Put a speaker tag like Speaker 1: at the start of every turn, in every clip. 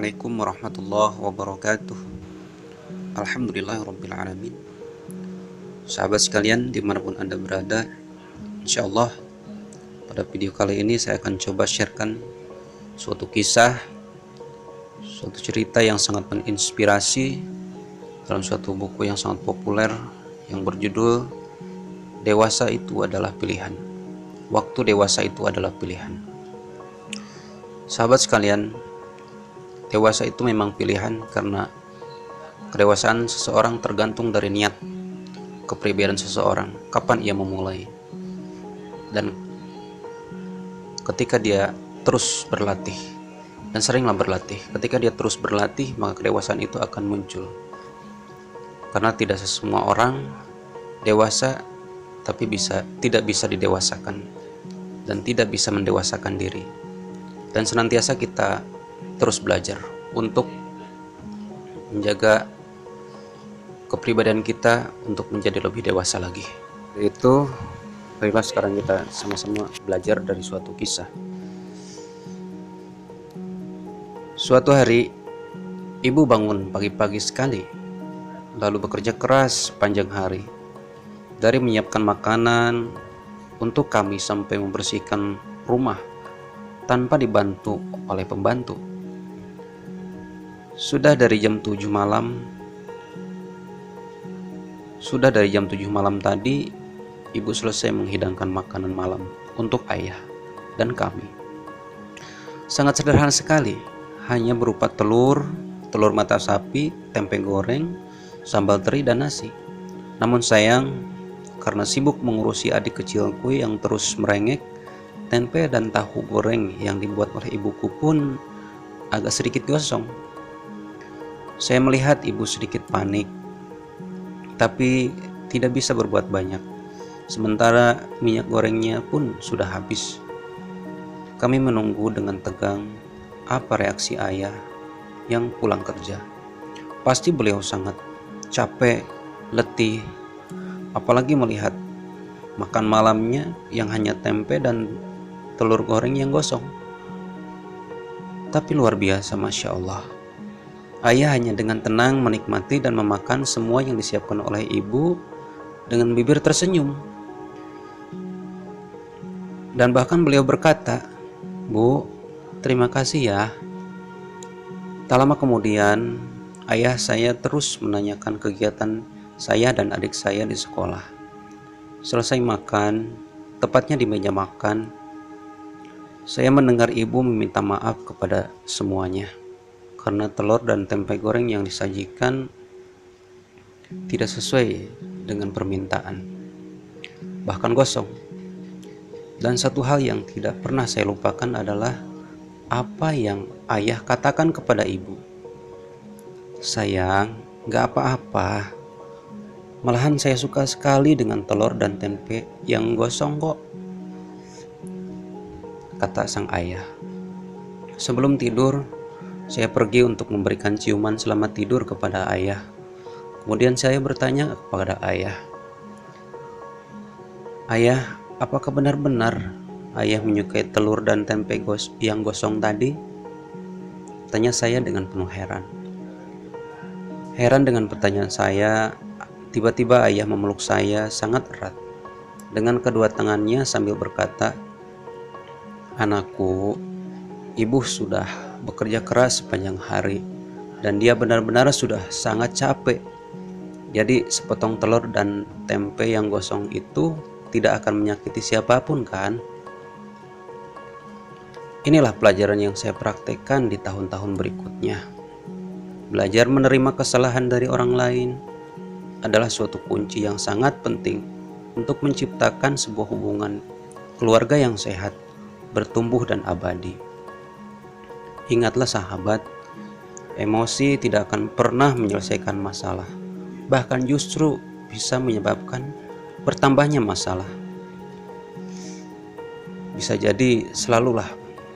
Speaker 1: Assalamualaikum warahmatullahi wabarakatuh. Alhamdulillahirrabbilalamin. Sahabat sekalian dimanapun Anda berada, insyaallah pada video kali ini saya akan coba sharekan suatu kisah, suatu cerita yang sangat menginspirasi dalam suatu buku yang sangat populer yang berjudul Dewasa Itu Adalah Pilihan. Waktu dewasa itu adalah pilihan. Sahabat sekalian, dewasa itu memang pilihan karena kedewasaan seseorang tergantung dari niat, kepribadian seseorang, kapan ia memulai. Dan ketika dia terus berlatih, dan seringlah berlatih, ketika dia terus berlatih, maka kedewasaan itu akan muncul. Karena tidak semua orang dewasa, tapi tidak bisa didewasakan, dan tidak bisa mendewasakan diri. Dan senantiasa kita terus belajar untuk menjaga kepribadian kita untuk menjadi lebih dewasa lagi. Itu marilah sekarang kita sama-sama belajar dari suatu kisah. Suatu hari, ibu bangun pagi-pagi sekali, lalu bekerja keras sepanjang hari, dari menyiapkan makanan untuk kami sampai membersihkan rumah tanpa dibantu oleh pembantu. Sudah dari jam 7 malam tadi, ibu selesai menghidangkan makanan malam untuk ayah dan kami. Sangat sederhana sekali, hanya berupa telur mata sapi, tempe goreng, sambal teri, dan nasi. Namun sayang, karena sibuk mengurusi adik kecilku yang terus merengek, tempe dan tahu goreng yang dibuat oleh ibuku pun agak sedikit gosong. Saya melihat ibu sedikit panik, tapi tidak bisa berbuat banyak. Sementara minyak gorengnya pun sudah habis. Kami menunggu dengan tegang apa reaksi ayah yang pulang kerja. Pasti beliau sangat capek, letih, apalagi melihat makan malamnya yang hanya tempe dan telur goreng yang gosong. Tapi luar biasa, Masya Allah. Ayah hanya dengan tenang menikmati dan memakan semua yang disiapkan oleh ibu dengan bibir tersenyum. Dan bahkan beliau berkata, "Bu, terima kasih ya." Tak lama kemudian, ayah saya terus menanyakan kegiatan saya dan adik saya di sekolah. Selesai makan, tepatnya di meja makan, saya mendengar ibu meminta maaf kepada semuanya karena telur dan tempe goreng yang disajikan tidak sesuai dengan permintaan, bahkan gosong. Dan satu hal yang tidak pernah saya lupakan adalah apa yang ayah katakan kepada ibu. "Sayang, gak apa-apa. Malahan saya suka sekali dengan telur dan tempe yang gosong kok," kata sang ayah. Sebelum tidur, saya pergi untuk memberikan ciuman selamat tidur kepada ayah. Kemudian saya bertanya kepada ayah, "Ayah, apakah benar-benar ayah menyukai telur dan tempe yang gosong tadi?" Tanya saya dengan penuh heran. Heran dengan pertanyaan saya, tiba-tiba ayah memeluk saya sangat erat dengan kedua tangannya sambil berkata, "Anakku, ibu sudah bekerja keras sepanjang hari dan dia benar-benar sudah sangat capek. Jadi sepotong telur dan tempe yang gosong itu tidak akan menyakiti siapapun kan?" Inilah pelajaran yang saya praktekkan di tahun-tahun berikutnya. Belajar menerima kesalahan dari orang lain adalah suatu kunci yang sangat penting untuk menciptakan sebuah hubungan keluarga yang sehat, bertumbuh dan abadi. Ingatlah sahabat, emosi tidak akan pernah menyelesaikan masalah, bahkan justru bisa menyebabkan bertambahnya masalah. Bisa jadi selalulah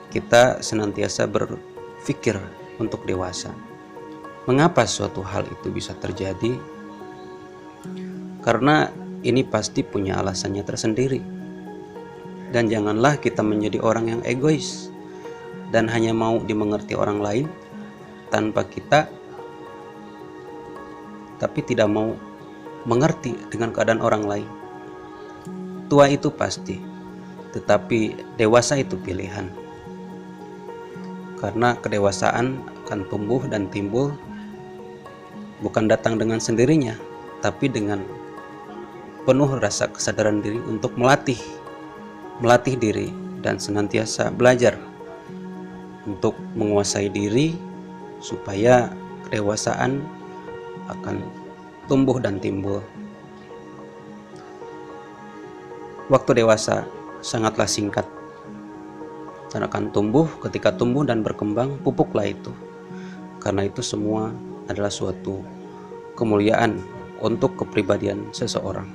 Speaker 1: kita senantiasa berpikir untuk dewasa. Mengapa suatu hal itu bisa terjadi? Karena ini pasti punya alasannya tersendiri. Dan janganlah kita menjadi orang yang egois dan hanya mau dimengerti orang lain tanpa kita, tapi tidak mau mengerti dengan keadaan orang lain. Tua itu pasti, tetapi dewasa itu pilihan. Karena kedewasaan akan tumbuh dan timbul bukan datang dengan sendirinya, tapi dengan penuh rasa kesadaran diri untuk melatih diri dan senantiasa belajar untuk menguasai diri supaya kedewasaan akan tumbuh dan timbul. Waktu dewasa sangatlah singkat dan akan tumbuh. Ketika tumbuh dan berkembang, pupuklah itu. Karena itu semua adalah suatu kemuliaan untuk kepribadian seseorang.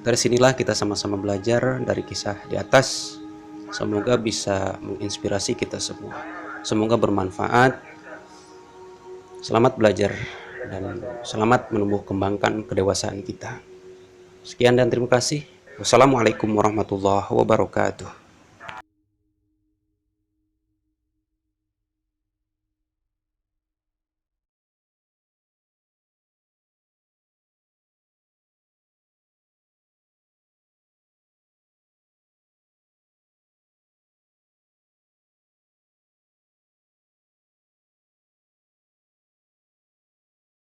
Speaker 1: Dari sinilah kita sama-sama belajar dari kisah di atas. Semoga bisa menginspirasi kita semua. Semoga bermanfaat. Selamat belajar dan selamat menumbuh kembangkan kedewasaan kita. Sekian dan terima kasih. Wassalamualaikum warahmatullahi wabarakatuh.